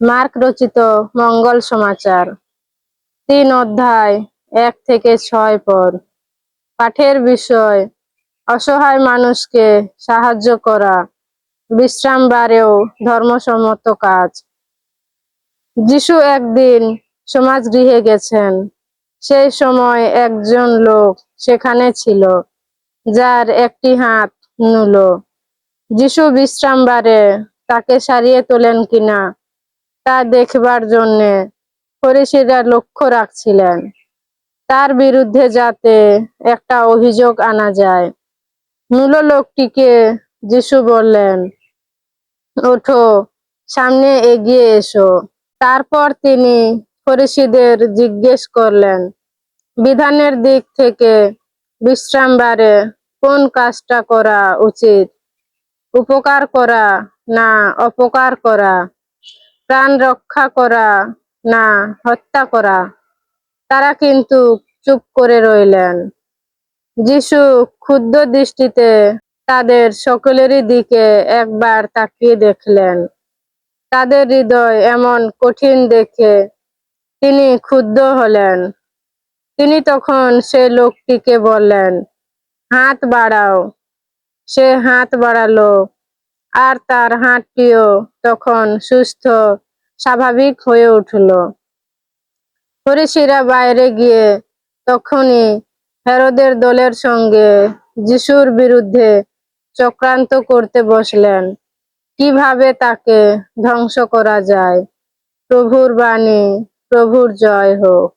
Mark রচিত মঙ্গল সমাচার ৩ অধ্যায় ১-৬ পদ। পাঠের বিষয় অসহায় মানুষকে সাহায্য করা, বিশ্রামবারেও ধর্মসম্মত কাজ। যিশু একদিন সমাজগৃহে গেছেন। সেই সময় একজন লোক সেখানে ছিল, যার একটি হাত নুলো। যিশু বিশ্রামবারে তাকে সারিয়ে তোলেন কিনা তা দেখবার জন্যে ফরিসীরা লক্ষ্য রাখছিলেন, তার বিরুদ্ধে যাতে একটা অভিযোগ আনা যায়। নুলো লোকটিকে যিশু বললেন, ওঠো, সামনে এগিয়ে এসো। তারপর তিনি ফরিসীদের জিজ্ঞেস করলেন, বিধানের দিক থেকে বিশ্রামবারে কোন কাজটা করা উচিত, উপকার করা না অপকার করা, প্রাণ রক্ষা করা না হত্যা করা? তারা কিন্তু চুপ করে রইলেন। যিশু ক্ষুব্ধ দৃষ্টিতে তাদের সকলেরই দিকে একবার তাকিয়ে দেখলেন। তাদের হৃদয় এমন কঠিন দেখে তিনি ক্ষুব্ধ হলেন। তিনি তখন সে লোকটিকে বললেন, হাত বাড়াও। সে হাত বাড়ালো, আর তার হাতটিও তখন সুস্থ স্বাভাবিক হয়ে উঠল। ফরিসীরা বাইরে গিয়ে তখনই হেরোদের দলের সঙ্গে যিশুর বিরুদ্ধে চক্রান্ত করতে বসলেন, কিভাবে তাকে ধ্বংস করা যায়। প্রভুর বাণী। প্রভুর জয় হোক।